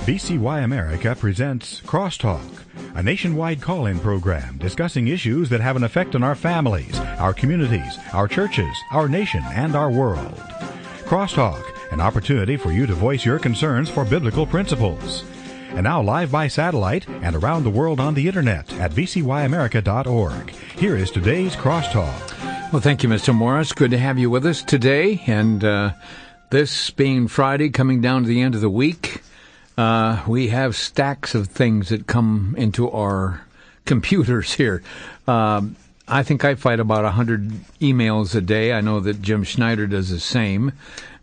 VCY America presents Crosstalk, a nationwide call-in program discussing issues that have an effect on our families, our communities, our churches, our nation, and our world. Crosstalk, an opportunity for you to voice your concerns for biblical principles. And now live by satellite and around the world on the internet at vcyamerica.org. Here is today's Crosstalk. Well, thank you, Mr. Morris. Good to have you with us today. And this being Friday, coming down to the end of the week, we have stacks of things that come into our computers here. I think I fight about 100 emails a day. I know that Jim Schneider does the same.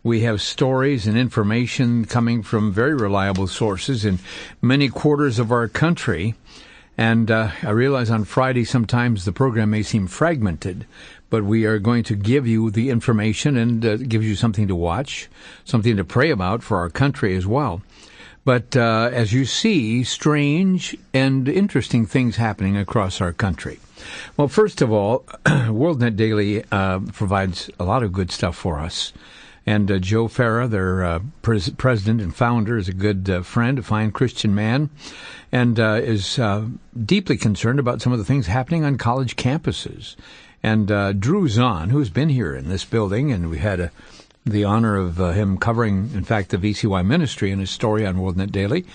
We have stories and information coming from very reliable sources in many quarters of our country. And I realize on Friday sometimes the program may seem fragmented, but we are going to give you the information and give you something to watch, something to pray about for our country as well. But as you see, strange and interesting things happening across our country. Well, first of all, WorldNet Daily provides a lot of good stuff for us. And Joe Farah, their president and founder, is a good friend, a fine Christian man, and is deeply concerned about some of the things happening on college campuses. And Drew Zahn, who's been here in this building, and we had the honor of him covering, in fact, the VCY ministry in his story on WorldNet Daily.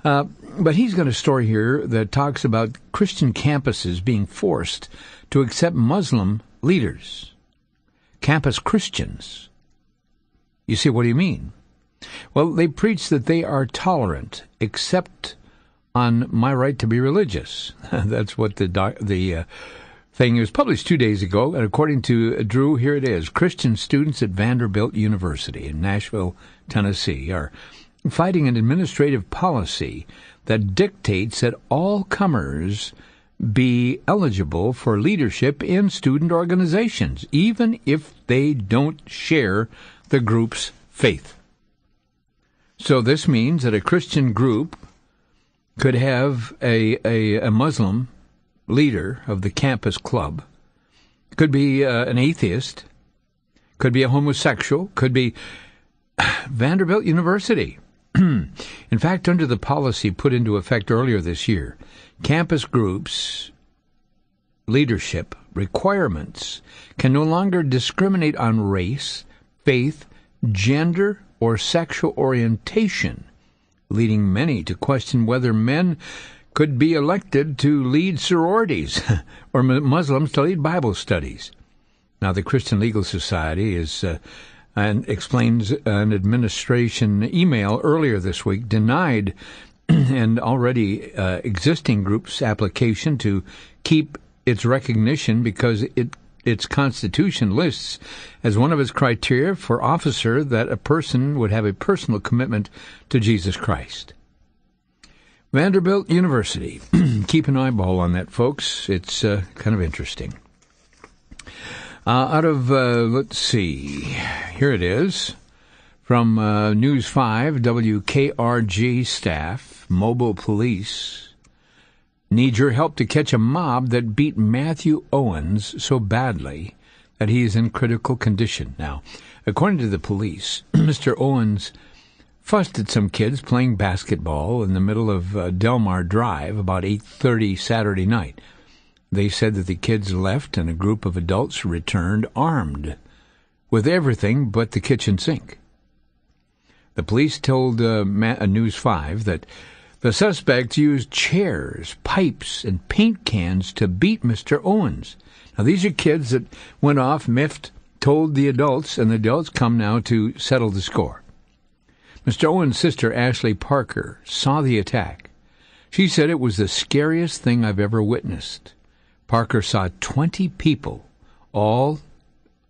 But he's got a story here that talks about Christian campuses being forced to accept Muslim leaders, campus Christians. You see, what do you mean? Well, they preach that they are tolerant, except on my right to be religious. That's what the thing was published 2 days ago, and according to Drew, here it is. Christian students at Vanderbilt University in Nashville, Tennessee, are fighting an administrative policy that dictates that all comers be eligible for leadership in student organizations, even if they don't share the group's faith. So this means that a Christian group could have a Muslim leader of the campus club, could be an atheist, could be a homosexual, could be Vanderbilt University. In fact, under the policy put into effect earlier this year, campus groups' leadership requirements can no longer discriminate on race, faith, gender, or sexual orientation, leading many to question whether men could be elected to lead sororities or Muslims to lead Bible studies. Now, the Christian Legal Society and explains an administration email earlier this week denied an already existing group's application to keep its recognition because its constitution lists as one of its criteria for officer that a person would have a personal commitment to Jesus Christ. Vanderbilt University. Keep an eyeball on that, folks. It's kind of interesting. Let's see. Here it is. From News 5, WKRG staff, mobile police need your help to catch a mob that beat Matthew Owens so badly that he is in critical condition. Now, according to the police, Mr. Owens fussed at some kids playing basketball in the middle of Delmar Drive about 8:30 Saturday night. They said that the kids left and a group of adults returned armed with everything but the kitchen sink. The police told News 5 that the suspects used chairs, pipes, and paint cans to beat Mr. Owens. Now, these are kids that went off, miffed, told the adults, and the adults come now to settle the score. Mr. Owens' sister, Ashley Parker, saw the attack. She said it was the scariest thing I've ever witnessed. Parker saw 20 people, all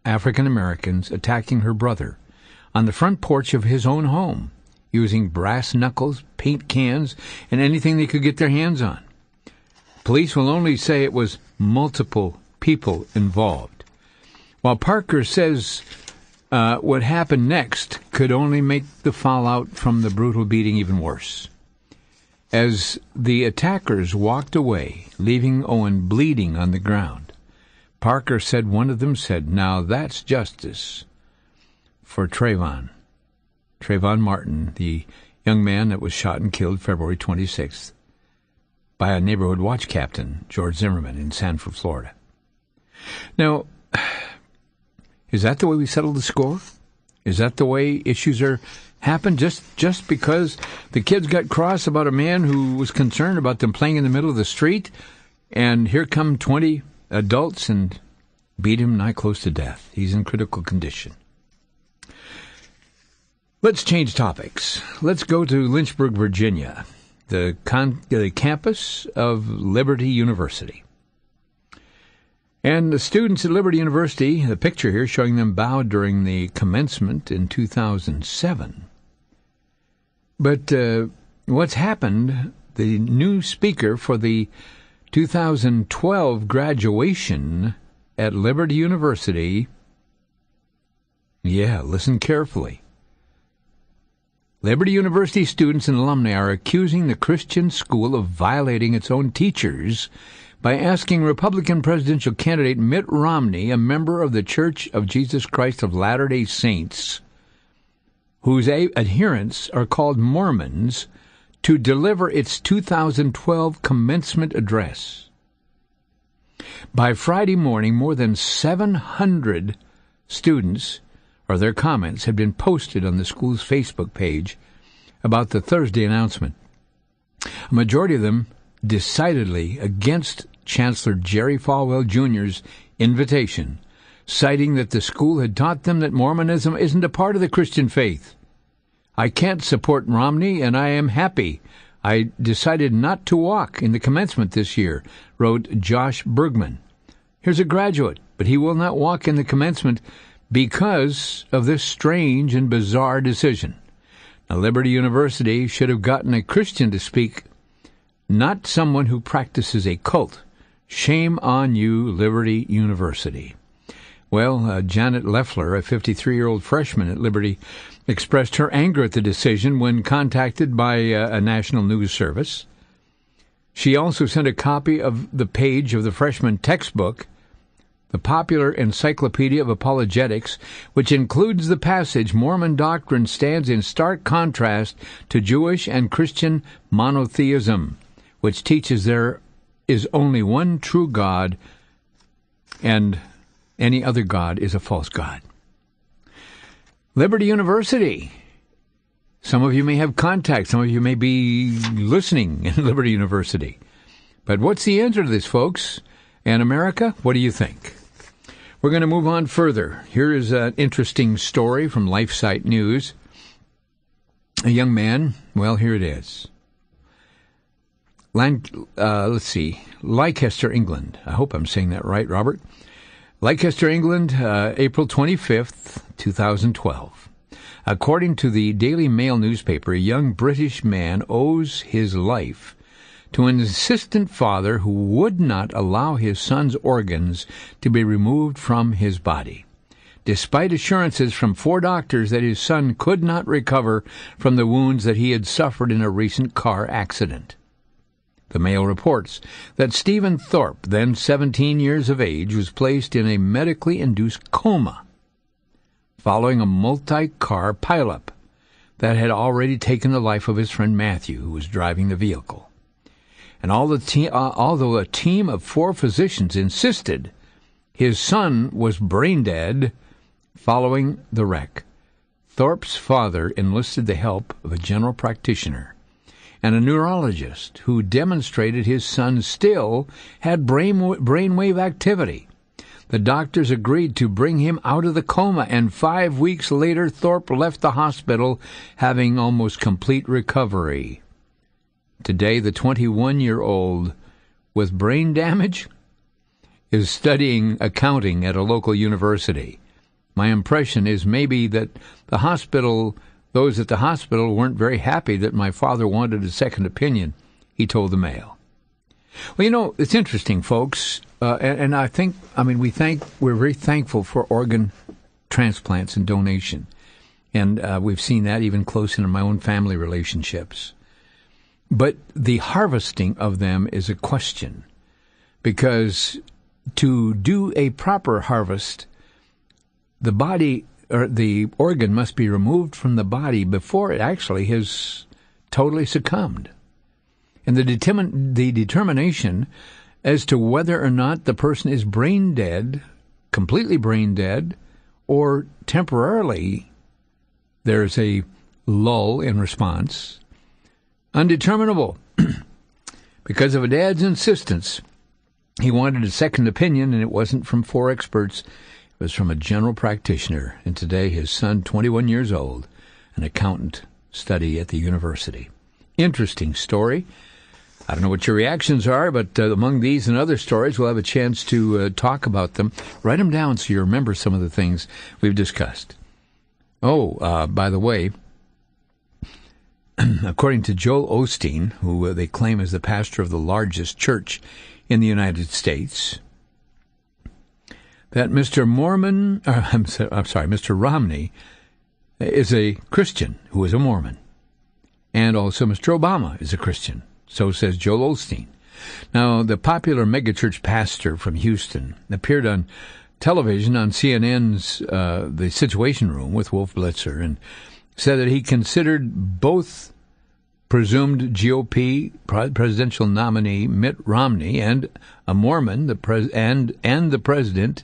African Americans, attacking her brother on the front porch of his own home, using brass knuckles, paint cans, and anything they could get their hands on. Police will only say it was multiple people involved. While Parker says what happened next could only make the fallout from the brutal beating even worse. As the attackers walked away, leaving Owen bleeding on the ground, Parker said one of them said, "Now that's justice for Trayvon Martin, the young man that was shot and killed February 26th by a neighborhood watch captain, George Zimmerman, in Sanford, Florida. Now, is that the way we settle the score? Is that the way issues are happen? Just because the kids got cross about a man who was concerned about them playing in the middle of the street, and here come 20 adults and beat him nigh close to death. He's in critical condition. Let's change topics. Let's go to Lynchburg, Virginia, the campus of Liberty University. And the students at Liberty University, the picture here showing them bowed during the commencement in 2007. But what's happened, the new speaker for the 2012 graduation at Liberty University, listen carefully. Liberty University students and alumni are accusing the Christian school of violating its own teachers by asking Republican presidential candidate Mitt Romney, a member of the Church of Jesus Christ of Latter-day Saints, whose adherents are called Mormons, to deliver its 2012 commencement address. By Friday morning, more than 700 students or their comments had been posted on the school's Facebook page about the Thursday announcement. A majority of them decidedly against Chancellor Jerry Falwell Jr.'s invitation, citing that the school had taught them that Mormonism isn't a part of the Christian faith. I can't support Romney, and I am happy. I decided not to walk in the commencement this year, wrote Josh Bergman. Here's a graduate, but he will not walk in the commencement because of this strange and bizarre decision. Now, Liberty University should have gotten a Christian to speak, not someone who practices a cult. Shame on you, Liberty University. Well, Janet Leffler, a 53-year-old freshman at Liberty, expressed her anger at the decision when contacted by a national news service. She also sent a copy of the page of the freshman textbook, the Popular Encyclopedia of Apologetics, which includes the passage, Mormon doctrine stands in stark contrast to Jewish and Christian monotheism, which teaches there is only one true God and any other God is a false God. Liberty University. Some of you may have contact. Some of you may be listening in Liberty University. But what's the answer to this, folks? And America, what do you think? We're going to move on further. Here is an interesting story from LifeSite News. A young man, well, here it is. Leicester, England. I hope I'm saying that right, Robert. Leicester, England, April 25th, 2012. According to the Daily Mail newspaper, a young British man owes his life to an insistent father who would not allow his son's organs to be removed from his body, despite assurances from 4 doctors that his son could not recover from the wounds that he had suffered in a recent car accident. The Mail reports that Stephen Thorpe, then 17 years of age, was placed in a medically induced coma following a multi-car pileup that had already taken the life of his friend Matthew, who was driving the vehicle. And although a team of 4 physicians insisted his son was brain dead following the wreck, Thorpe's father enlisted the help of a general practitioner and a neurologist who demonstrated his son still had brainwave activity. The doctors agreed to bring him out of the coma, and 5 weeks later Thorpe left the hospital having almost complete recovery. Today, the 21-year-old with brain damage is studying accounting at a local university. My impression is maybe that those at the hospital weren't very happy that my father wanted a second opinion, he told the Mail. Well, it's interesting, folks, and we're very thankful for organ transplants and donation. And we've seen that even close into my own family relationships. But the harvesting of them is a question, because to do a proper harvest, the body or the organ must be removed from the body before it actually has totally succumbed. And the determination as to whether or not the person is brain dead, completely brain dead, or temporarily there's a lull in response, undeterminable. Because of a dad's insistence, he wanted a second opinion, and it wasn't from 4 experts. It was from a general practitioner. And today his son, 21 years old, an accountant, study at the university. Interesting story. I don't know what your reactions are, but among these and other stories, we'll have a chance to talk about them. Write them down so you remember some of the things we've discussed. By the way, according to Joel Osteen, who they claim is the pastor of the largest church in the United States, that Mr. Romney is a Christian who is a Mormon. And also Mr. Obama is a Christian. So says Joel Osteen. Now, the popular megachurch pastor from Houston appeared on television on CNN's The Situation Room with Wolf Blitzer and said that he considered both presumed GOP presidential nominee Mitt Romney and a Mormon, the president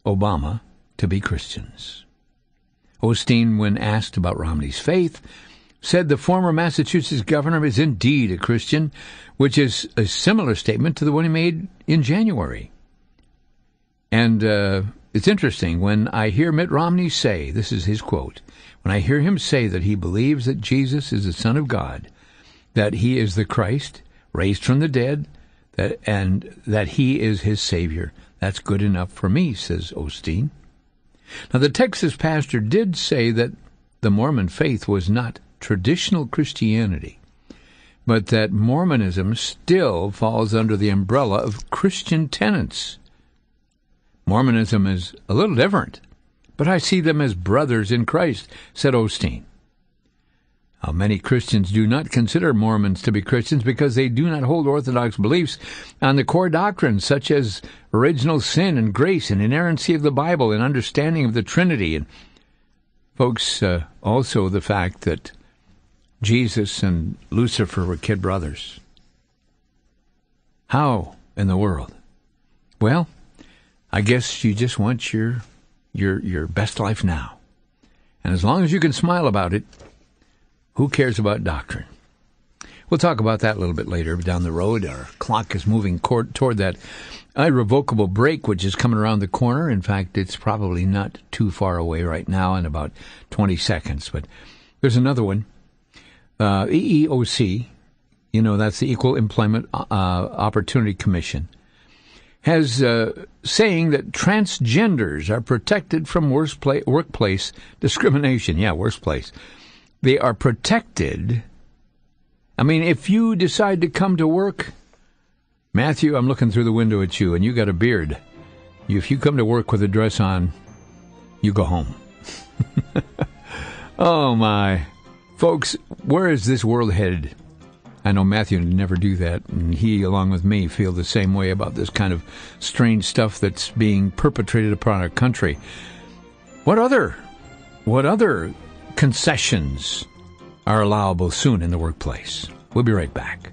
Obama, to be Christians. Osteen, when asked about Romney's faith, said the former Massachusetts governor is indeed a Christian, which is a similar statement to the one he made in January. And it's interesting, when I hear Mitt Romney say, this is his quote, when I hear him say that he believes that Jesus is the Son of God, that he is the Christ, raised from the dead, and that he is his Savior, that's good enough for me, says Osteen. Now, the Texas pastor did say that the Mormon faith was not traditional Christianity, but that Mormonism still falls under the umbrella of Christian tenets. Mormonism is a little different, but I see them as brothers in Christ, said Osteen. Now, many Christians do not consider Mormons to be Christians because they do not hold orthodox beliefs on the core doctrines such as original sin and grace and inerrancy of the Bible and understanding of the Trinity. And folks, also the fact that Jesus and Lucifer were kid brothers. How in the world? Well, I guess you just want your best life now. And as long as you can smile about it, who cares about doctrine? We'll talk about that a little bit later down the road. Our clock is moving toward that irrevocable break, which is coming around the corner. In fact, it's probably not too far away right now in about 20 seconds. But there's another one. EEOC, that's the Equal Employment Opportunity Commission, has saying that transgenders are protected from workplace discrimination. Yeah, workplace. They are protected. I mean, if you decide to come to work, Matthew, I'm looking through the window at you, and you got a beard. If you come to work with a dress on, you go home. Oh, my. Folks, where is this world headed? I know Matthew would never do that, and he, along with me, feel the same way about this kind of strange stuff that's being perpetrated upon our country. What other concessions are allowable soon in the workplace? We'll be right back.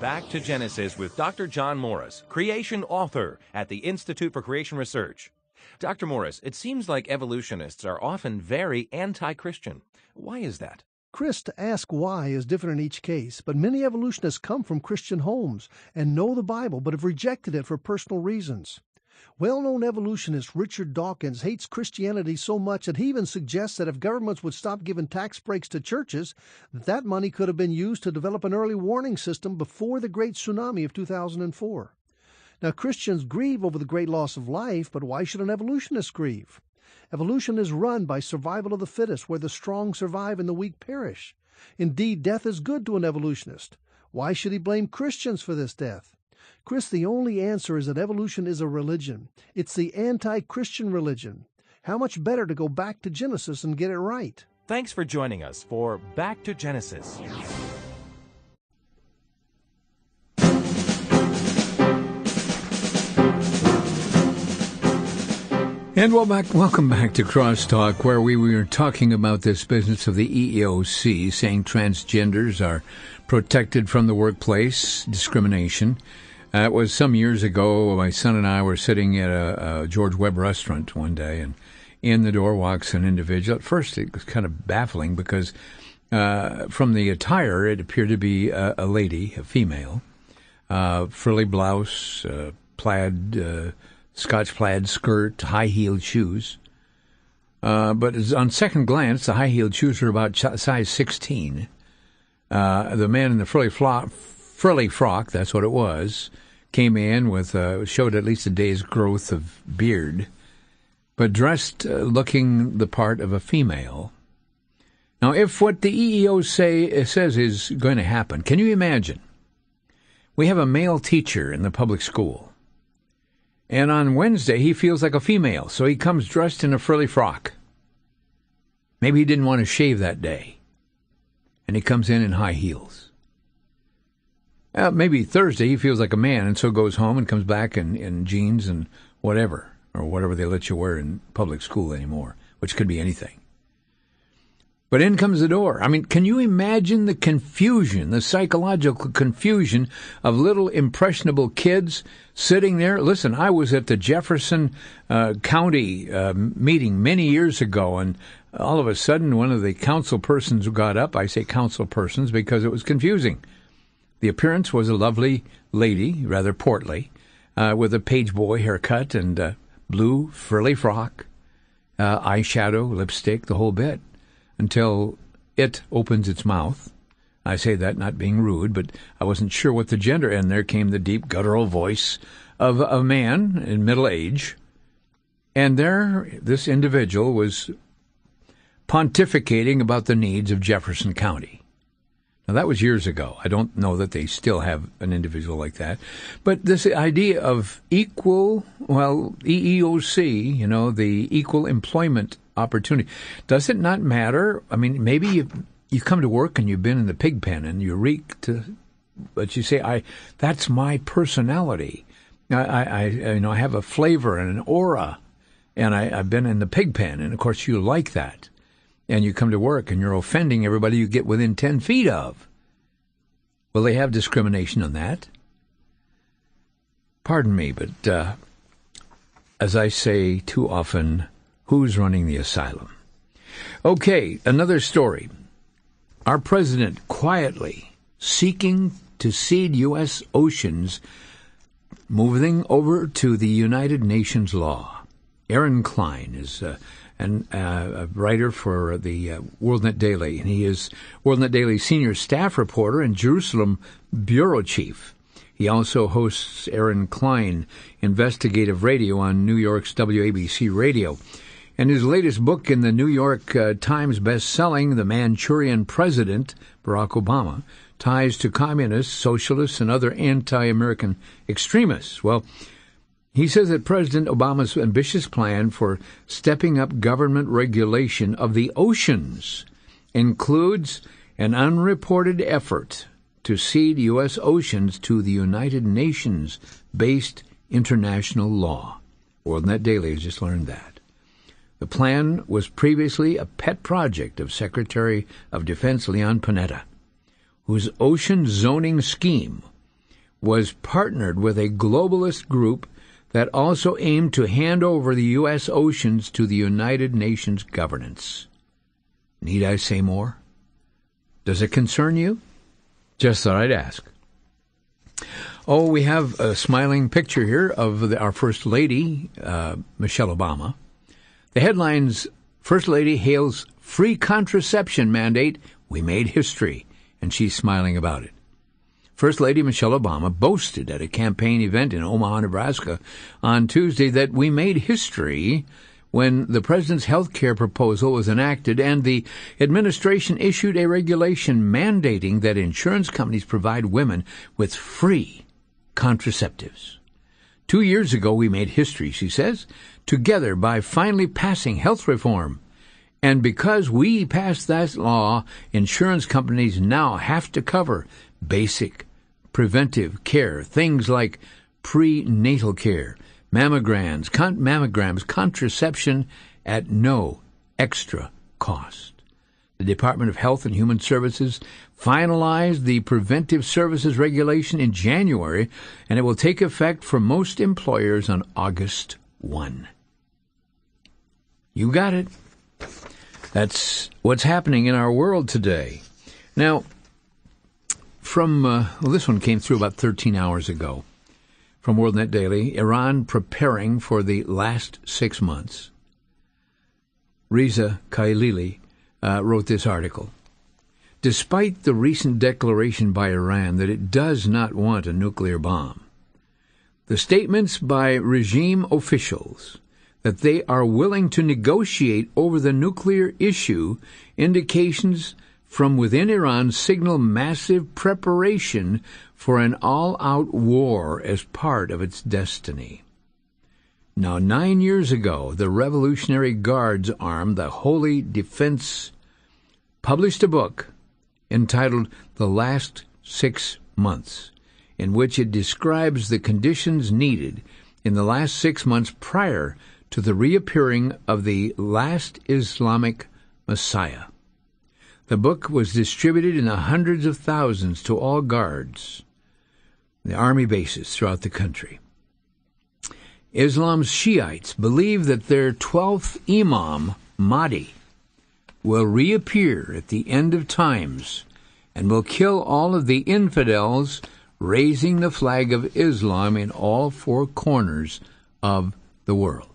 Back to Genesis with Dr. John Morris, creation author at the Institute for Creation Research. Dr. Morris, it seems like evolutionists are often very anti-Christian. Why is that? Chris, to ask why is different in each case, but many evolutionists come from Christian homes and know the Bible but have rejected it for personal reasons. Well-known evolutionist Richard Dawkins hates Christianity so much that he even suggests that if governments would stop giving tax breaks to churches, that money could have been used to develop an early warning system before the great tsunami of 2004. Now, Christians grieve over the great loss of life, but why should an evolutionist grieve? Evolution is run by survival of the fittest, where the strong survive and the weak perish. Indeed, death is good to an evolutionist. Why should he blame Christians for this death? Chris, the only answer is that evolution is a religion. It's the anti-Christian religion. How much better to go back to Genesis and get it right? Thanks for joining us for Back to Genesis. And welcome back to Crosstalk, where we were talking about this business of the EEOC saying transgenders are protected from the workplace discrimination. It was some years ago. My son and I were sitting at a George Webb restaurant one day, and in the door walks an individual. At first, it was kind of baffling because from the attire, it appeared to be a lady, a female, frilly blouse, plaid, Scotch plaid skirt, high-heeled shoes. But on second glance, the high-heeled shoes were about size 16. The man in the frilly frock, that's what it was, came in with showed at least a day's growth of beard, but dressed looking the part of a female. Now, if what the EEOC says is going to happen, can you imagine? We have a male teacher in the public school. And on Wednesday, he feels like a female, so he comes dressed in a frilly frock. Maybe he didn't want to shave that day, and he comes in high heels. Maybe Thursday, he feels like a man, and so goes home and comes back in jeans and whatever, or whatever they let you wear in public school anymore, which could be anything. But in comes the door. I mean, can you imagine the confusion, the psychological confusion of little impressionable kids sitting there? Listen, I was at the Jefferson County meeting many years ago, and all of a sudden one of the council persons got up. I say council persons because it was confusing. The appearance was a lovely lady, rather portly, with a page boy haircut and blue frilly frock, eyeshadow, lipstick, the whole bit. Until it opens its mouth. I say that not being rude, but I wasn't sure what the gender, and there came the deep guttural voice of a man in middle age. And there, this individual was pontificating about the needs of Jefferson County. Now, that was years ago. I don't know that they still have an individual like that. But this idea of equal, EEOC, the equal employment opportunity. Does it not matter? I mean, maybe you come to work and you've been in the pig pen and you reek but you say, that's my personality. I have a flavor and an aura, and I've been in the pig pen, and of course you like that. And you come to work and you're offending everybody you get within 10 feet of. Will they have discrimination on that? Pardon me, but as I say too often, who's running the asylum? Okay, another story. Our president quietly seeking to cede U.S. oceans, moving over to the United Nations law. Aaron Klein is a writer for the WorldNet Daily, and he is WorldNet Daily's senior staff reporter and Jerusalem bureau chief. He also hosts Aaron Klein Investigative Radio on New York's WABC Radio. And his latest book in the New York Times best-selling, The Manchurian President, Barack Obama, ties to communists, socialists, and other anti-American extremists. Well, he says that President Obama's ambitious plan for stepping up government regulation of the oceans includes an unreported effort to cede U.S. oceans to the United Nations-based international law. WorldNet Daily has just learned that. The plan was previously a pet project of Secretary of Defense Leon Panetta, whose ocean zoning scheme was partnered with a globalist group that also aimed to hand over the U.S. oceans to the United Nations governance. Need I say more? Does it concern you? Just thought I'd ask. Oh, we have a smiling picture here of our First Lady, Michelle Obama. The headlines, First Lady hails free contraception mandate, we made history, and she's smiling about it. First Lady Michelle Obama boasted at a campaign event in Omaha, Nebraska on Tuesday that we made history when the president's health care proposal was enacted and the administration issued a regulation mandating that insurance companies provide women with free contraceptives. 2 years ago, we made history, she says, together by finally passing health reform. And because we passed that law, insurance companies now have to cover basic preventive care, things like prenatal care, mammograms, contraception at no extra cost. The Department of Health and Human Services finalized the Preventive Services Regulation in January, and it will take effect for most employers on August 1. You got it. That's what's happening in our world today. Now, this one came through about 13 hours ago from WorldNet Daily. Iran preparing for the last 6 months. Reza Khalili wrote this article. Despite the recent declaration by Iran that it does not want a nuclear bomb, the statements by regime officials that they are willing to negotiate over the nuclear issue, indications from within Iran signal massive preparation for an all-out war as part of its destiny. Now, 9 years ago, the Revolutionary Guards arm, the Holy Defense, published a book entitled The Last 6 Months, in which it describes the conditions needed in the last 6 months prior to the reappearing of the last Islamic Messiah. The book was distributed in the hundreds of thousands to all guards, the army bases throughout the country. Islam's Shiites believe that their 12th Imam, Mahdi, will reappear at the end of times and will kill all of the infidels raising the flag of Islam in all four corners of the world.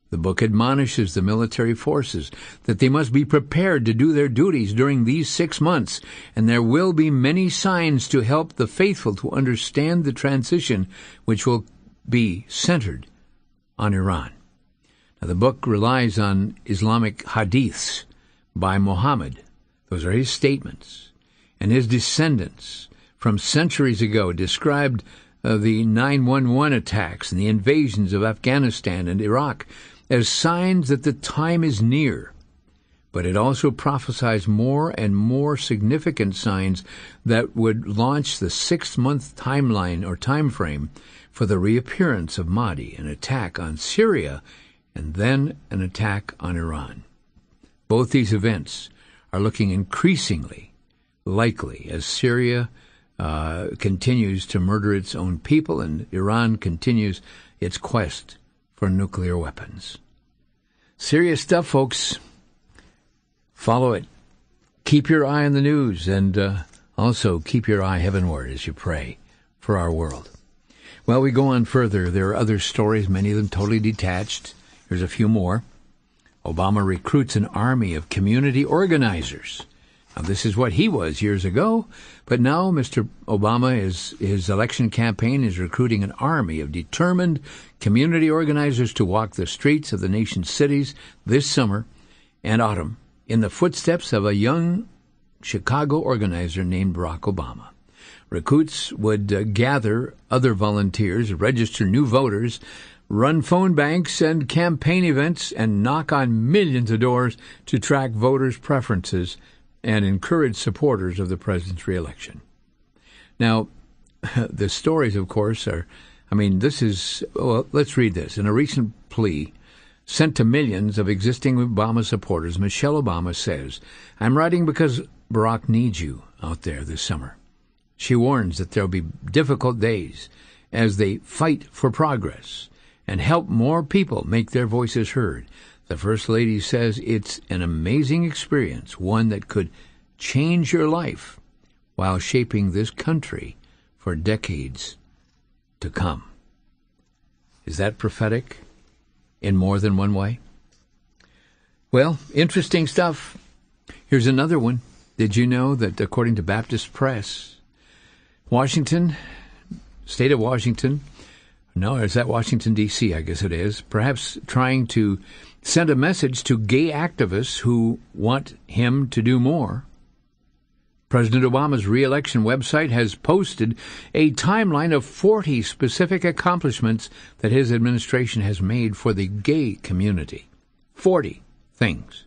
The book admonishes the military forces that they must be prepared to do their duties during these 6 months, and there will be many signs to help the faithful to understand the transition, which will be centered on Iran. Now, the book relies on Islamic hadiths by Muhammad. Those are his statements. And his descendants from centuries ago described the 9/11 attacks and the invasions of Afghanistan and Iraq as signs that the time is near. But it also prophesies more and more significant signs that would launch the 6-month timeline or time frame for the reappearance of Mahdi, an attack on Syria, and then an attack on Iran. Both these events are looking increasingly likely as Syria continues to murder its own people and Iran continues its quest for nuclear weapons. Serious stuff, folks. Follow it. Keep your eye on the news, and also keep your eye heavenward as you pray for our world. Well, we go on further. There are other stories, many of them totally detached. Here's a few more. Obama recruits an army of community organizers. Now, this is what he was years ago, but now Mr. Obama, his election campaign is recruiting an army of determined community organizers to walk the streets of the nation's cities this summer and autumn in the footsteps of a young Chicago organizer named Barack Obama. Recruits would gather other volunteers, register new voters, run phone banks and campaign events, and knock on millions of doors to track voters' preferences and encourage supporters of the president's reelection. Now, the stories, of course, let's read this. In a recent plea sent to millions of existing Obama supporters, Michelle Obama says, "I'm writing because Barack needs you out there this summer." She warns that there will be difficult days as they fight for progress and help more people make their voices heard. The First Lady says it's an amazing experience, one that could change your life while shaping this country for decades to come. Is that prophetic in more than one way? Well, interesting stuff. Here's another one. Did you know that according to Baptist Press, Washington, state of Washington, no, is that Washington, D.C., I guess it is, perhaps trying to send a message to gay activists who want him to do more. President Obama's re-election website has posted a timeline of 40 specific accomplishments that his administration has made for the gay community. 40 things.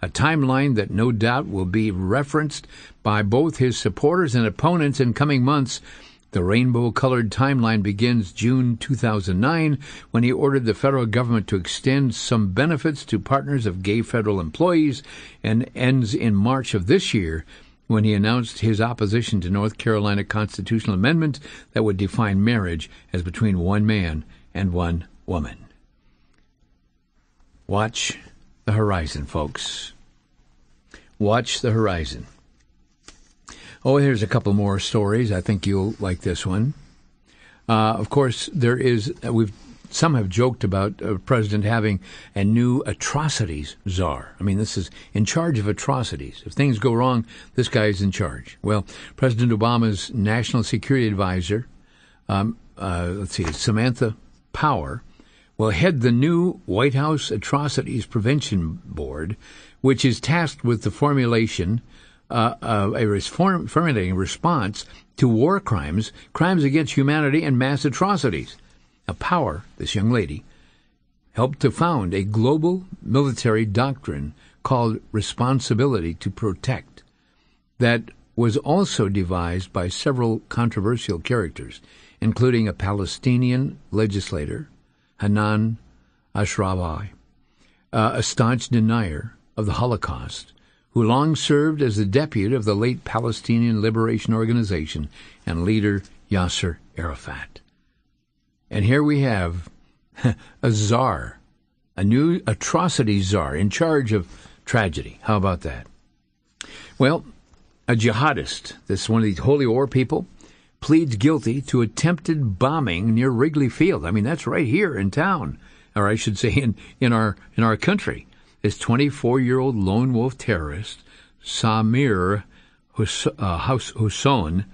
A timeline that no doubt will be referenced by both his supporters and opponents in coming months. The rainbow-colored timeline begins June 2009, when he ordered the federal government to extend some benefits to partners of gay federal employees, and ends in March of this year, when he announced his opposition to North Carolina constitutional amendment that would define marriage as between one man and one woman. Watch the horizon, folks. Watch the horizon. Oh, here's a couple more stories. I think you'll like this one. Of course, there is. Some have joked about a president having a new atrocities czar. I mean, this is in charge of atrocities. If things go wrong, this guy is in charge. Well, President Obama's national security advisor, Samantha Power, will head the new White House Atrocities Prevention Board, which is tasked with the formulating a response to war crimes, crimes against humanity, and mass atrocities. Power, this young lady, helped to found a global military doctrine called Responsibility to Protect that was also devised by several controversial characters, including a Palestinian legislator, Hanan Ashrawi, a staunch denier of the Holocaust, who long served as the deputy of the late Palestinian Liberation Organization, and leader Yasser Arafat. And here we have a czar, a new atrocity czar in charge of tragedy. How about that? Well, a jihadist, this is one of these holy war people, pleads guilty to attempted bombing near Wrigley Field. I mean, that's right here in town, or I should say in our country. This 24-year-old lone wolf terrorist, Samir Husson,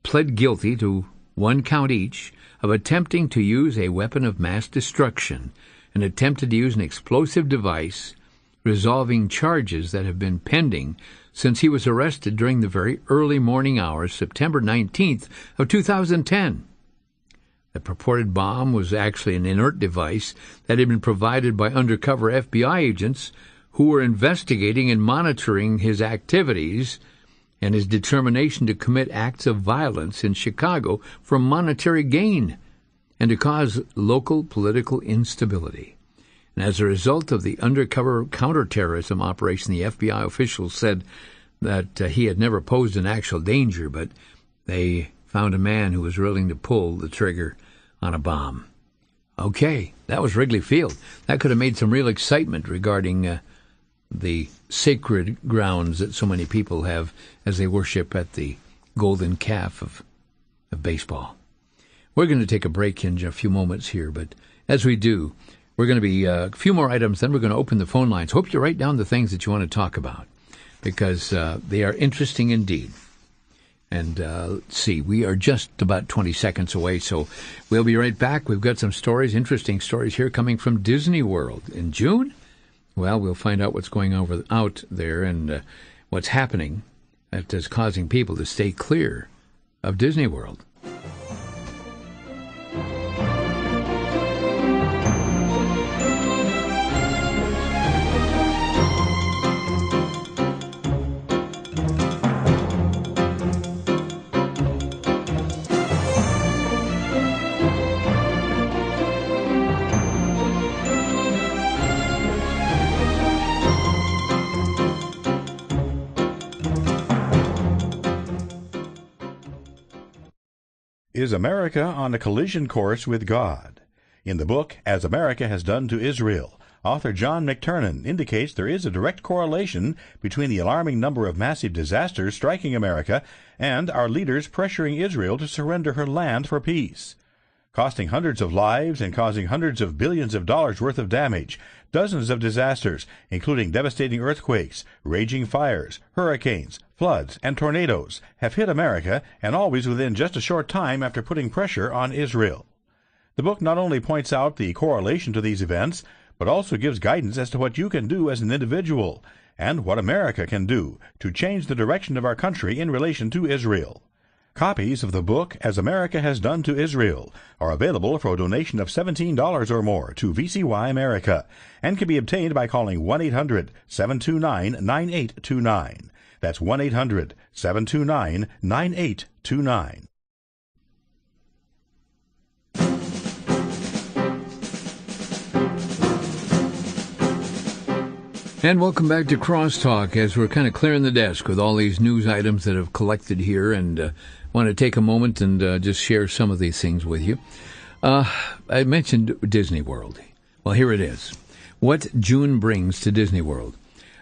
pled guilty to one count each of attempting to use a weapon of mass destruction and attempted to use an explosive device, resolving charges that have been pending since he was arrested during the very early morning hours, September 19th of 2010. The purported bomb was actually an inert device that had been provided by undercover FBI agents who were investigating and monitoring his activities and his determination to commit acts of violence in Chicago for monetary gain and to cause local political instability. And as a result of the undercover counterterrorism operation, the FBI officials said that he had never posed an actual danger, but they found a man who was willing to pull the trigger on a bomb. Okay, that was Wrigley Field. That could have made some real excitement regarding the sacred grounds that so many people have as they worship at the golden calf of baseball. We're going to take a break in a few moments here, but as we do, we're going to be a few more items, then we're going to open the phone lines. Hope you write down the things that you want to talk about, because they are interesting indeed. And let's see, we are just about 20 seconds away, so we'll be right back. We've got some stories, interesting stories here coming from Disney World in June. Well, we'll find out what's going out there and what's happening that is causing people to stay clear of Disney World. Is America on a collision course with God? In the book, As America Has Done to Israel, author John McTernan indicates there is a direct correlation between the alarming number of massive disasters striking America and our leaders pressuring Israel to surrender her land for peace. Costing hundreds of lives and causing hundreds of billions of dollars worth of damage, dozens of disasters, including devastating earthquakes, raging fires, hurricanes, floods, and tornadoes, have hit America, and always within just a short time after putting pressure on Israel. The book not only points out the correlation to these events, but also gives guidance as to what you can do as an individual, and what America can do to change the direction of our country in relation to Israel. Copies of the book, As America Has Done to Israel, are available for a donation of $17 or more to VCY America, and can be obtained by calling 1-800-729-9829. That's 1-800-729-9829. And welcome back to Crosstalk as we're kind of clearing the desk with all these news items that have collected here, and want to take a moment and just share some of these things with you. I mentioned Disney World. Well, here it is. What June brings to Disney World.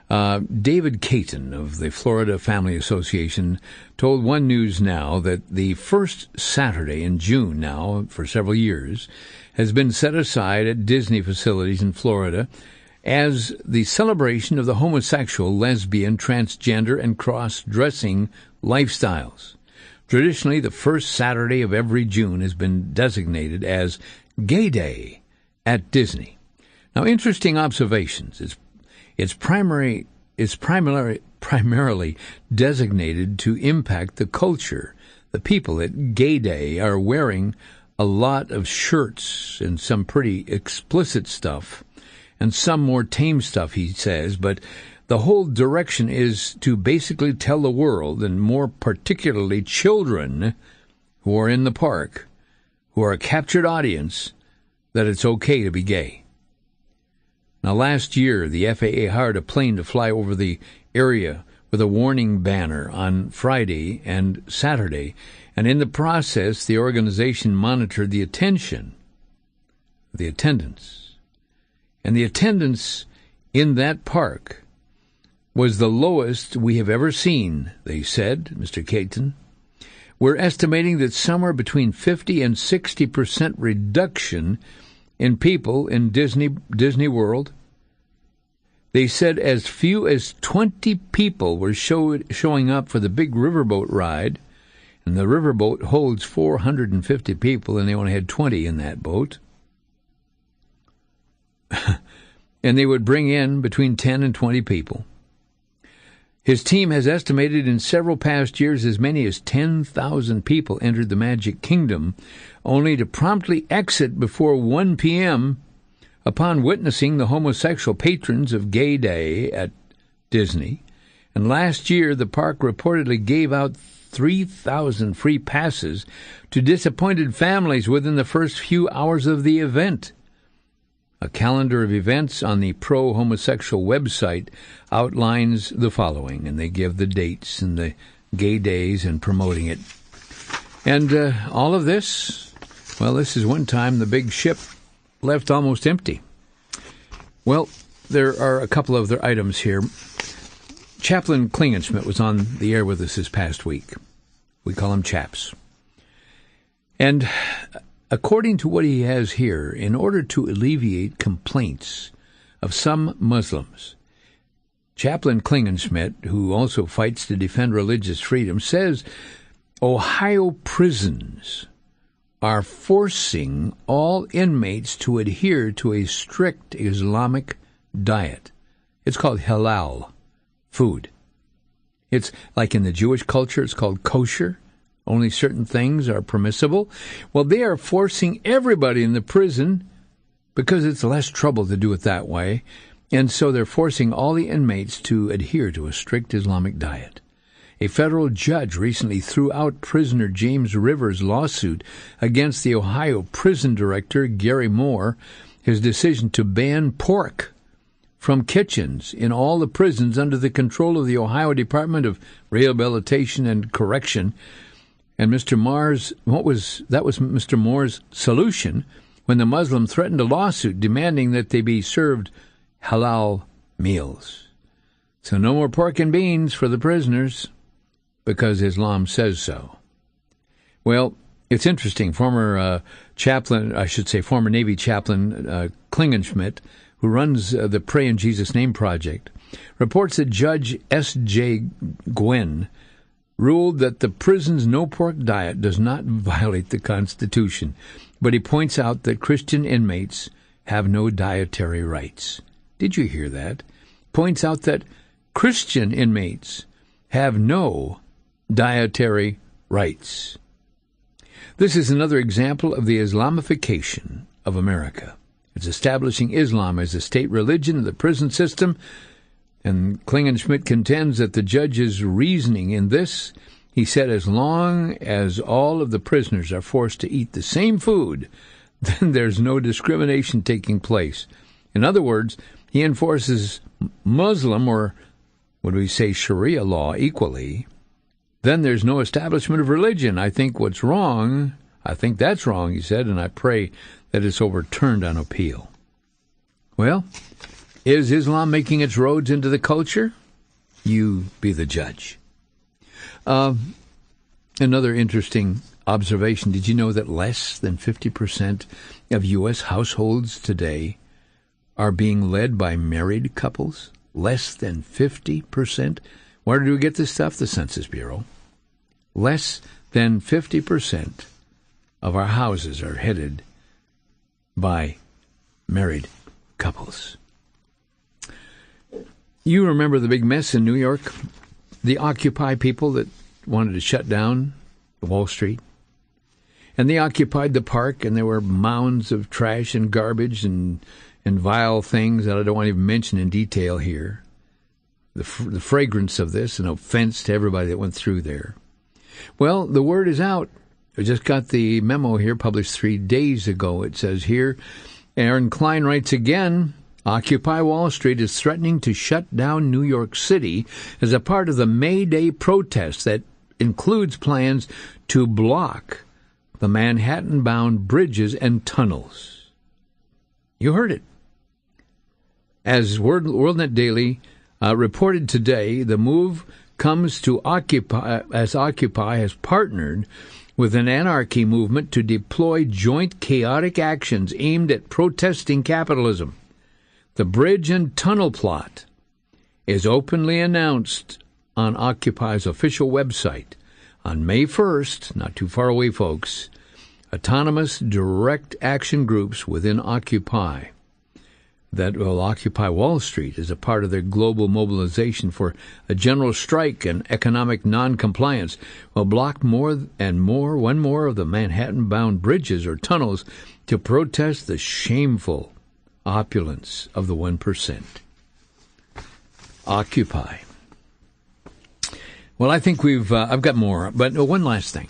David Caton of the Florida Family Association told One News Now that the first Saturday in June now, for several years, has been set aside at Disney facilities in Florida as the celebration of the homosexual, lesbian, transgender, and cross-dressing lifestyles. Traditionally, the first Saturday of every June has been designated as Gay Day at Disney. Now, interesting observations. It's primarily designated to impact the culture. The people at Gay Day are wearing a lot of shirts and some pretty explicit stuff, and some more tame stuff, he says, but the whole direction is to basically tell the world, and more particularly children who are in the park, who are a captured audience, that it's okay to be gay. Now, last year, the FAA hired a plane to fly over the area with a warning banner on Friday and Saturday, and in the process, the organization monitored the attendance. And the attendance in that park was the lowest we have ever seen, they said, Mr. Caton. We're estimating that somewhere between 50 and 60% reduction in people in Disney World. They said as few as 20 people were showing up for the big riverboat ride, and the riverboat holds 450 people, and they only had 20 in that boat. And they would bring in between 10 and 20 people. His team has estimated in several past years as many as 10,000 people entered the Magic Kingdom, only to promptly exit before 1 p.m. upon witnessing the homosexual patrons of Gay Day at Disney. And last year, the park reportedly gave out 3,000 free passes to disappointed families within the first few hours of the event. A calendar of events on the pro-homosexual website outlines the following, and they give the dates and the gay days and promoting it. And all of this, well, this is one time the big ship left almost empty. Well, there are a couple of other items here. Chaplain Klingenschmidt was on the air with us this past week. We call him Chaps. And according to what he has here, in order to alleviate complaints of some Muslims, Chaplain Klingenschmidt, who also fights to defend religious freedom, says Ohio prisons are forcing all inmates to adhere to a strict Islamic diet. It's called halal food. It's like in the Jewish culture, it's called kosher. Only certain things are permissible. Well, they are forcing everybody in the prison because it's less trouble to do it that way. And so they're forcing all the inmates to adhere to a strict Islamic diet. A federal judge recently threw out prisoner James Rivers' lawsuit against the Ohio prison director, Gary Moore, his decision to ban pork from kitchens in all the prisons under the control of the Ohio Department of Rehabilitation and Correction. And Mr. Moore's solution when the Muslim threatened a lawsuit demanding that they be served halal meals. So no more pork and beans for the prisoners because Islam says so. Well, it's interesting. Former Navy chaplain Klingenschmidt, who runs the Pray in Jesus' Name project, reports that Judge S.J. Gwynn ruled that the prison's no-pork diet does not violate the Constitution, but he points out that Christian inmates have no dietary rights. Did you hear that? Points out that Christian inmates have no dietary rights. This is another example of the Islamification of America. It's establishing Islam as a state religion of the prison system. And Klingenschmidt contends that the judge's reasoning in this, he said, as long as all of the prisoners are forced to eat the same food, then there's no discrimination taking place In other words, he enforces Muslim, or would we say Sharia law, equally. Then there's no establishment of religion. I think that's wrong, he said, and I pray that it's overturned on appeal. Well, is Islam making its roads into the culture? You be the judge. Another interesting observation, did you know that less than 50% of U.S. households today are being led by married couples? Less than 50%? Where do we get this stuff? The Census Bureau. Less than 50% of our houses are headed by married couples. You remember the big mess in New York? The Occupy people that wanted to shut down Wall Street? And they occupied the park, and there were mounds of trash and garbage and vile things that I don't want to even mention in detail here. The fragrance of this, an offense to everybody that went through there. Well, the word is out. I just got the memo here published 3 days ago. It says here, Aaron Klein writes again, Occupy Wall Street is threatening to shut down New York City as a part of the May Day protest that includes plans to block the Manhattan-bound bridges and tunnels. You heard it. As WorldNet Daily reported today, the move comes to Occupy has partnered with an anarchy movement to deploy joint chaotic actions aimed at protesting capitalism. The bridge and tunnel plot is openly announced on Occupy's official website. On May 1st, not too far away, folks, autonomous direct action groups within Occupy that will occupy Wall Street as a part of their global mobilization for a general strike and economic non-compliance will block one more of the Manhattan-bound bridges or tunnels to protest the shameful opulence of the 1%. Occupy. Well, I think I've got more, but one last thing.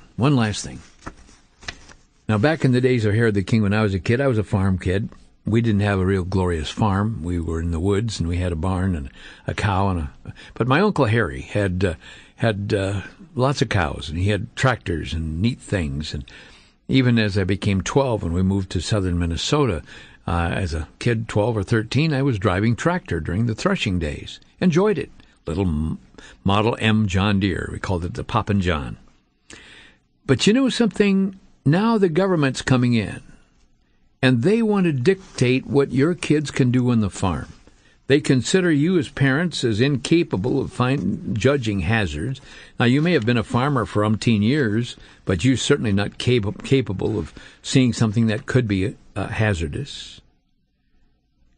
Now, back in the days of Herod the King, when I was a kid, I was a farm kid. We didn't have a real glorious farm. We were in the woods, and we had a barn and a cow. But my Uncle Harry had lots of cows, and he had tractors and neat things. And even as I became 12 and we moved to southern Minnesota, as a kid, 12 or 13, I was driving tractor during the threshing days. Enjoyed it. Little Model M John Deere. We called it the Poppin' John. But you know something? Now the government's coming in, and they want to dictate what your kids can do on the farm. They consider you as parents as incapable of judging hazards. Now, you may have been a farmer for umpteen years, but you're certainly not capable of seeing something that could be hazardous.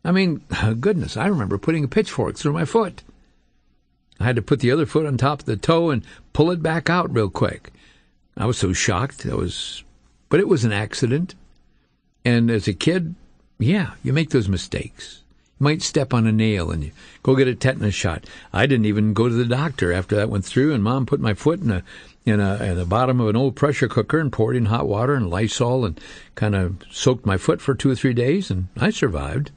I mean, goodness, I remember putting a pitchfork through my foot. I had to put the other foot on top of the toe and pull it back out real quick. I was so shocked. But it was an accident. And as a kid, yeah, you make those mistakes. You might step on a nail and you go get a tetanus shot. I didn't even go to the doctor after that went through, and Mom put my foot in the bottom of an old pressure cooker and poured in hot water and Lysol and kind of soaked my foot for 2 or 3 days, and I survived.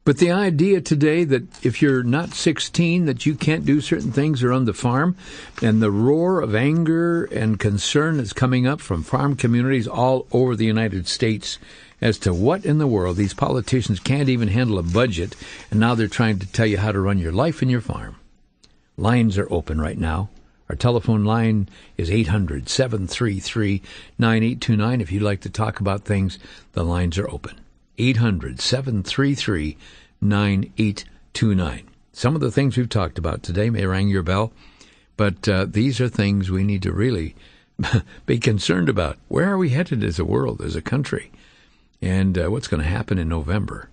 But the idea today that if you're not 16, that you can't do certain things around the farm, and the roar of anger and concern that's coming up from farm communities all over the United States as to what in the world these politicians can't even handle a budget, and now they're trying to tell you how to run your life and your farm. Lines are open right now. Our telephone line is 800-733-9829. If you'd like to talk about things, the lines are open. 800-733-9829. Some of the things we've talked about today may ring your bell, but these are things we need to really be concerned about. Where are we headed as a world, as a country? And what's going to happen in November?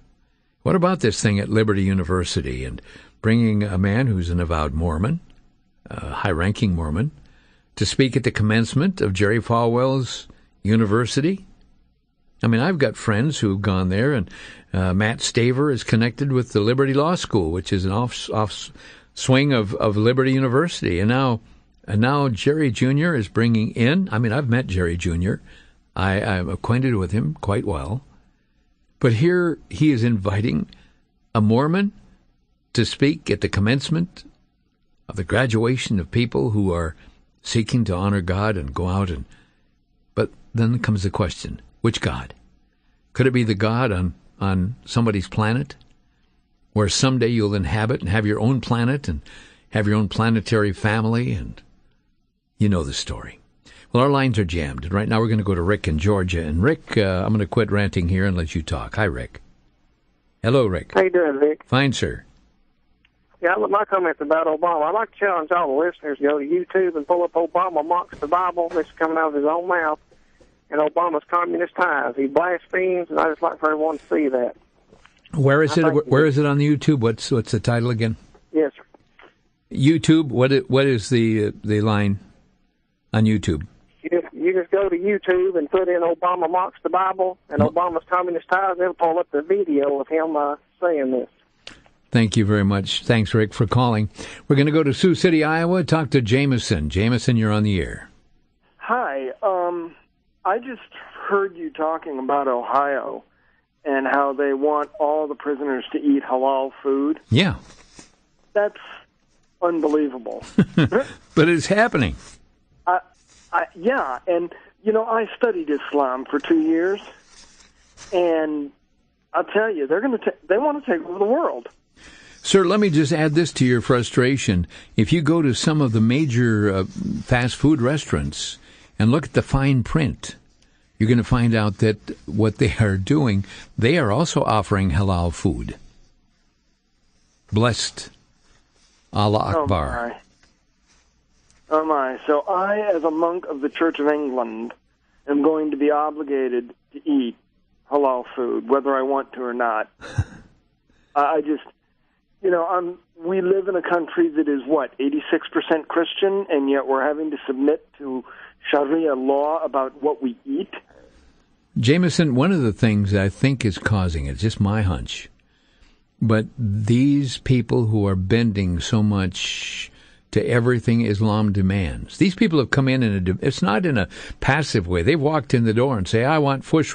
What about this thing at Liberty University and bringing a man who's an avowed Mormon, a high-ranking Mormon, to speak at the commencement of Jerry Falwell's university? I mean, I've got friends who've gone there, and Matt Staver is connected with the Liberty Law School, which is an off swing of Liberty University. And now Jerry Jr. is bringing in, I mean, I've met Jerry Jr. I'm acquainted with him quite well. But here he is inviting a Mormon to speak at the commencement of the graduation of people who are seeking to honor God and go out and... But then comes the question, which God? Could it be the God on somebody's planet, where someday you'll inhabit and have your own planet and have your own planetary family? And you know the story. Well, our lines are jammed, and right now we're going to go to Rick in Georgia. And Rick, I'm going to quit ranting here and let you talk. Hi, Rick. Hello, Rick. How you doing, Vic? Fine, sir. Yeah, my comments about Obama. I'd like to challenge all the listeners to go to YouTube and pull up Obama mocks the Bible. This is coming out of his own mouth. And Obama's communist ties. He blasphemes, and I just like for everyone to see that. Where is it? Where is it on the YouTube? What's the title again? Yes, sir. YouTube. What is the line on YouTube? You just go to YouTube and put in Obama mocks the Bible and Obama's communist ties. It'll pull up the video of him saying this. Thank you very much. Thanks, Rick, for calling. We're going to go to Sioux City, Iowa. Talk to Jameson. Jameson, you're on the air. Hi. I just heard you talking about Ohio and how they want all the prisoners to eat halal food. Yeah. That's unbelievable. But it's happening. Yeah, and, I studied Islam for 2 years, and I'll tell you, they want to take over the world. Sir, let me just add this to your frustration. If you go to some of the major fast food restaurants and look at the fine print, you're going to find out that what they are doing, they are also offering halal food. Blessed Allah Akbar. Oh my. So I, as a monk of the Church of England, am going to be obligated to eat halal food, whether I want to or not. I just, we live in a country that is, 86% Christian, and yet we're having to submit to Sharia law about what we eat. Jameson, one of the things I think is causing it, just my hunch, but these people who are bending so much to everything Islam demands. These people have come in it's not in a passive way. They've walked in the door and say, I want foot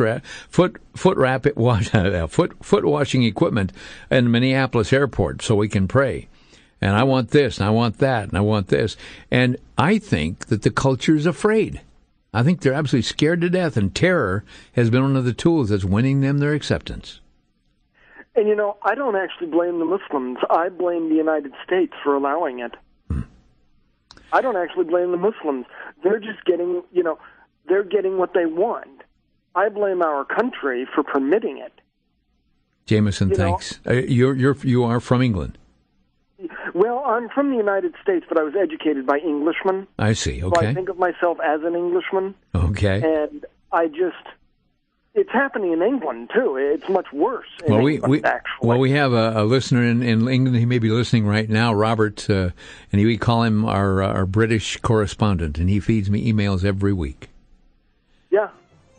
washing equipment in Minneapolis airport so we can pray. And I want this, and I want that, and I want this. And I think that the culture is afraid. I think they're absolutely scared to death, and terror has been one of the tools that's winning them their acceptance. And, I don't actually blame the Muslims. I blame the United States for allowing it. I don't actually blame the Muslims. They're just getting, they're getting what they want. I blame our country for permitting it. Jameson, thanks. You are from England. Well, I'm from the United States, but I was educated by Englishmen. I see, okay. So I think of myself as an Englishman. Okay. And it's happening in England, too. It's much worse in England, actually. Well, we have a listener in England. He may be listening right now, Robert, and we call him our British correspondent, and he feeds me emails every week. Yeah.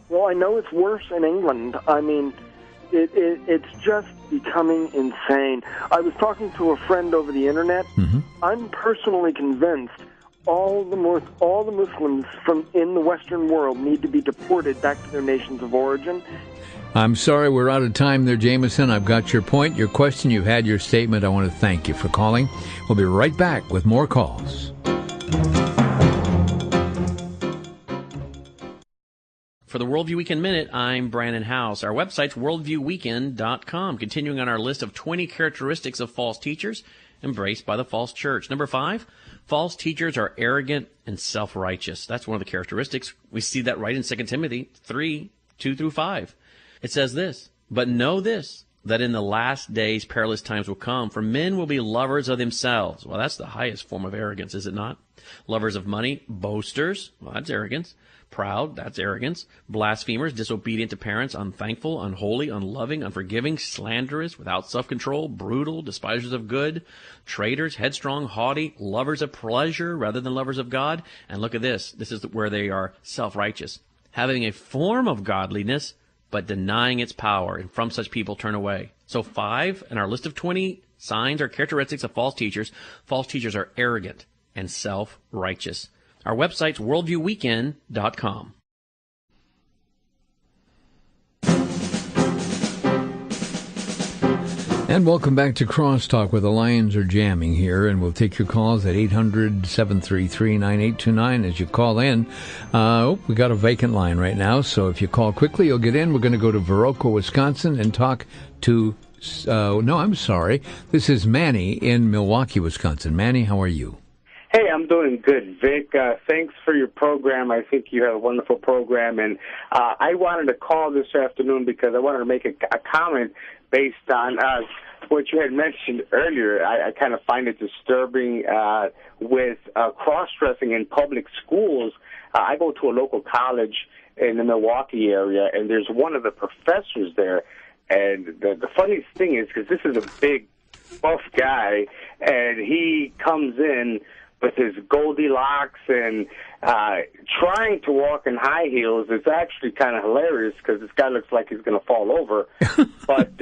Well, I know it's worse in England. I mean, it's just becoming insane. I was talking to a friend over the Internet. Mm-hmm. I'm personally convinced all the Muslims in the Western world need to be deported back to their nations of origin. I'm sorry we're out of time there, Jameson. I've got your point, your question. You've had your statement. I want to thank you for calling. We'll be right back with more calls. For the Worldview Weekend Minute, I'm Brandon House. Our website's worldviewweekend.com, continuing on our list of 20 characteristics of false teachers embraced by the false church. Number 5, false teachers are arrogant and self-righteous. That's one of the characteristics. We see that right in 2 Timothy 3, 2-5. It says this, but know this, that in the last days perilous times will come, for men will be lovers of themselves. Well, that's the highest form of arrogance, is it not? Lovers of money, boasters, well, that's arrogance. Proud, that's arrogance. Blasphemers, disobedient to parents, unthankful, unholy, unloving, unforgiving, slanderous, without self-control, brutal, despisers of good, traitors, headstrong, haughty, lovers of pleasure rather than lovers of God. And look at this. This is where they are self-righteous. Having a form of godliness, but denying its power. And from such people turn away. So 5 in our list of 20 signs or characteristics of false teachers. False teachers are arrogant and self-righteous. Our website's worldviewweekend.com. And welcome back to Crosstalk, where the Lions are jamming here, and we'll take your calls at 800-733-9829 as you call in. We got a vacant line right now, so if you call quickly, you'll get in. We're going to go to Viroqua, Wisconsin, and talk to, this is Manny in Milwaukee, Wisconsin. Manny, how are you? Hey, I'm doing good, Vic. Thanks for your program. I think you have a wonderful program, and I wanted to call this afternoon because I wanted to make a comment based on what you had mentioned earlier. I kind of find it disturbing with cross-dressing in public schools. I go to a local college in the Milwaukee area, and there's one of the professors there. And the funniest thing is, because this is a big, buff guy, and he comes in with his Goldilocks and trying to walk in high heels. It's actually kind of hilarious because this guy looks like he's going to fall over. But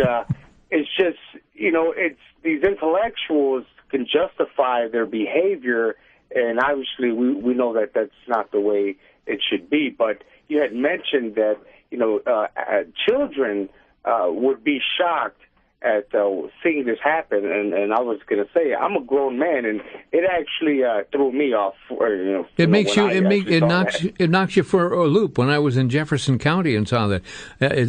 it's just, it's these intellectuals can justify their behavior, and obviously we know that that's not the way it should be. But you had mentioned that, children would be shocked at seeing this happen, and I was going to say I'm a grown man, and it actually threw me off. It knocks you for a loop. When I was in Jefferson County and saw that,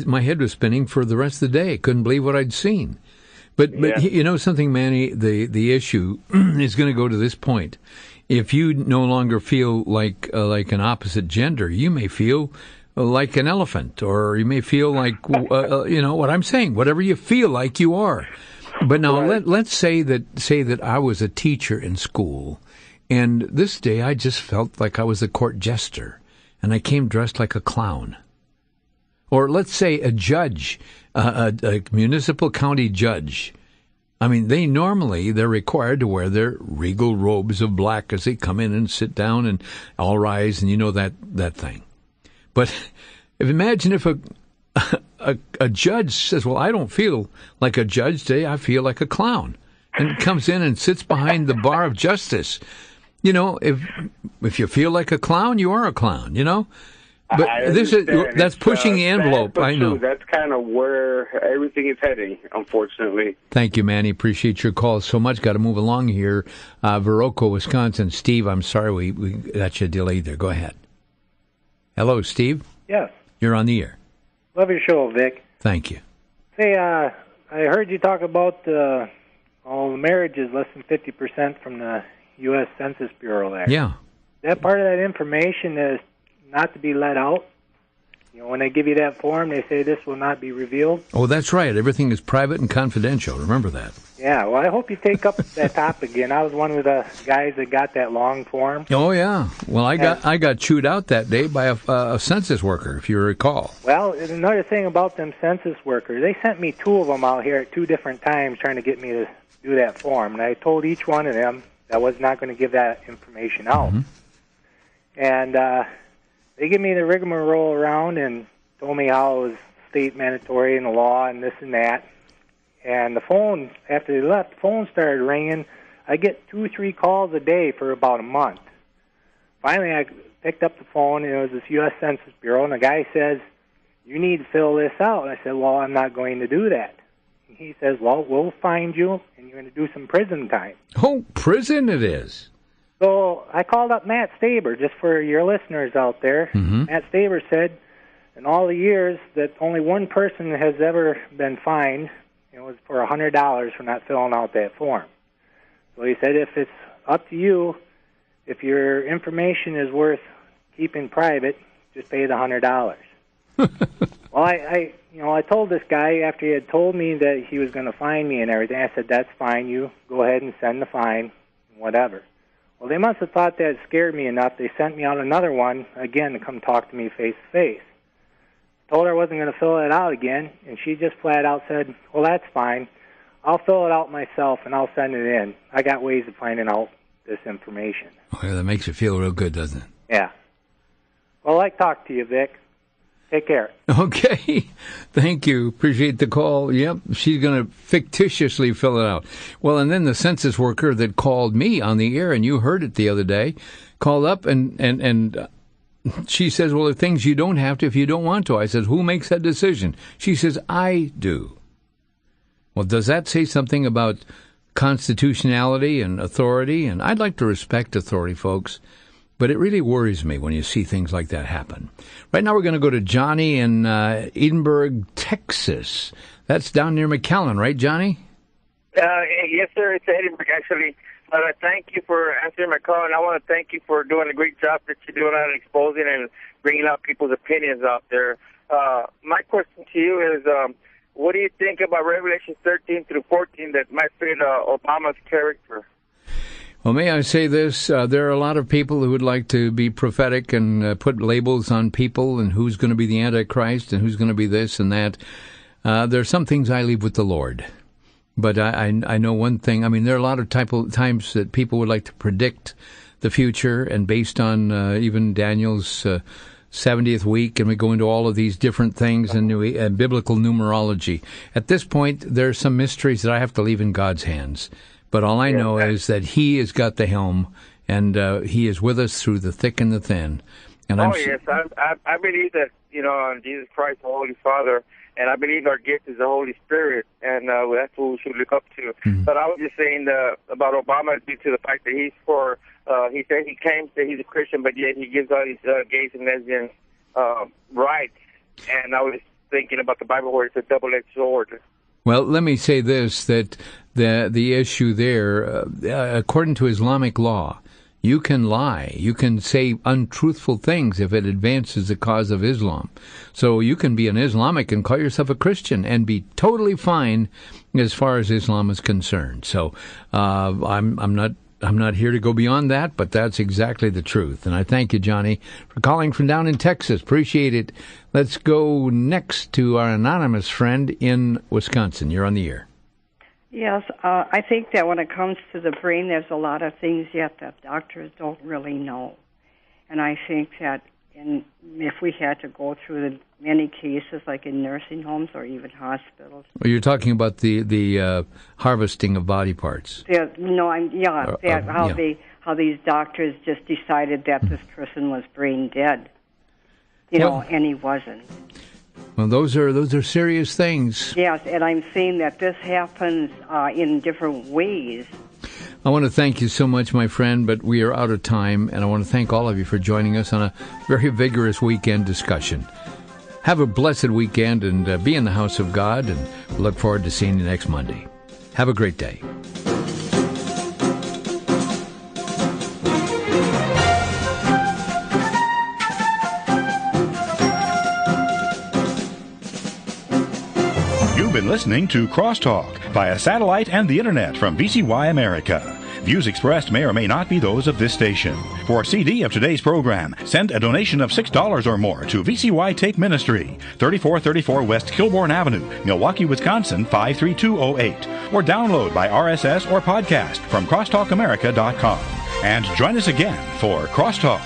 my head was spinning for the rest of the day. Couldn't believe what I'd seen. But you know something, Manny, the issue is going to go to this point. If you no longer feel like an opposite gender, you may feel like an elephant, or you may feel like, what I'm saying, whatever you feel like you are. But now let's say that I was a teacher in school, and this day I just felt like I was a court jester, and I came dressed like a clown. Or let's say a judge, a municipal county judge. I mean, they're required to wear their regal robes of black as they come in and sit down and all rise, and that thing. But imagine if a judge says, well, I don't feel like a judge today, I feel like a clown, and comes in and sits behind the bar of justice. If you feel like a clown, you are a clown, But that's pushing the envelope. I know. That's kind of where everything is heading, unfortunately. Thank you, Manny. Appreciate your call so much. Got to move along here. Viroqua, Wisconsin. Steve, I'm sorry we got you delayed there. Go ahead. Hello, Steve. Yes. You're on the air. Love your show, Vic. Thank you. Say, I heard you talk about all the marriages less than 50% from the U.S. Census Bureau there. Yeah. That part of that information is not to be let out. When they give you that form, they say this will not be revealed. Oh, that's right. Everything is private and confidential. Remember that. Yeah, well, I hope you take up that topic again. I was one of the guys that got that long form. Oh, yeah. Well, I got chewed out that day by a census worker, if you recall. Well, another thing about them census workers, they sent me 2 of them out here at 2 different times trying to get me to do that form. And I told each one of them I was not going to give that information out. Mm-hmm. And they give me the rigmarole around and told me how it was state mandatory and the law and this and that. And the phone, after they left, the phone started ringing. I get 2-3 calls a day for about a month. Finally, I picked up the phone, and it was this U.S. Census Bureau, and the guy says, you need to fill this out. And I said, well, I'm not going to do that. And he says, well, we'll find you, and you're going to do some prison time. Oh, prison it is. So I called up Matt Staber, just for your listeners out there. Mm-hmm. Matt Staber said, in all the years that only one person has ever been fined, it was for $100 for not filling out that form. So he said, if it's up to you, if your information is worth keeping private, just pay the $100. Well, I told this guy after he had told me that he was going to fine me and everything, I said, that's fine. You go ahead and send the fine, whatever. Well, they must have thought that scared me enough. They sent me out another one, again, to come talk to me face-to-face. Told her I wasn't going to fill it out again, and she just flat out said, well, that's fine. I'll fill it out myself, and I'll send it in. I got ways of finding out this information. Oh, yeah, that makes you feel real good, doesn't it? Yeah. Well, I talked to you, Vic. Take care. Okay. Thank you. Appreciate the call. Yep, she's going to fictitiously fill it out. Well, and then the census worker that called me on the air, and you heard it the other day, called up and she says, well, there are things you don't have to if you don't want to. I said, who makes that decision? She says, I do. Well, does that say something about constitutionality and authority? And I'd like to respect authority, folks, but it really worries me when you see things like that happen. Right now we're going to go to Johnny in Edinburgh, Texas. That's down near McAllen, right, Johnny? Yes, sir. It's Edinburgh, actually. Thank you for answering my call, and I want to thank you for doing a great job that you're doing on exposing and bringing out people's opinions out there. My question to you is, what do you think about Revelation 13 through 14 that might fit Obama's character? Well, may I say this? There are a lot of people who would like to be prophetic and put labels on people and who's going to be the Antichrist and who's going to be this and that. There are some things I leave with the Lord. But I know one thing. I mean, there are a lot of times that people would like to predict the future, and based on even Daniel's 70th week, and we go into all of these different things and biblical numerology. At this point, there are some mysteries that I have to leave in God's hands. But all I know is that He has got the helm, and He is with us through the thick and the thin. And yes, I believe that, on Jesus Christ, the Holy Father, and I believe our gift is the Holy Spirit, and that's what we should look up to. Mm-hmm. But I was just saying about Obama due to the fact that he said he claims that he's a Christian, but yet he gives all these gays and lesbians rights. And I was thinking about the Bible where it's a double-edged sword. Well, let me say this, that the issue there, according to Islamic law, you can lie. You can say untruthful things if it advances the cause of Islam. So you can be an Islamic and call yourself a Christian and be totally fine as far as Islam is concerned. So I'm not here to go beyond that, but that's exactly the truth. And I thank you, Johnny, for calling from down in Texas. Appreciate it. Let's go next to our anonymous friend in Wisconsin. You're on the air. Yes, I think that when it comes to the brain, there's a lot of things yet that doctors don't really know. And I think that if we had to go through the many cases, like in nursing homes or even hospitals. Well, you're talking about the harvesting of body parts. How these doctors just decided that this person was brain dead, and he wasn't. Well, those are serious things. Yes, and I'm seeing that this happens in different ways. I want to thank you so much, my friend, but we are out of time, and I want to thank all of you for joining us on a very vigorous weekend discussion. Have a blessed weekend, and be in the house of God, and look forward to seeing you next Monday. Have a great day. You've been listening to Crosstalk via satellite and the internet from VCY America. Views expressed may or may not be those of this station. For a CD of today's program, send a donation of $6 or more to VCY Tape Ministry, 3434 West Kilbourne Avenue, Milwaukee, Wisconsin, 53208, or download by RSS or podcast from crosstalkamerica.com. And join us again for Crosstalk.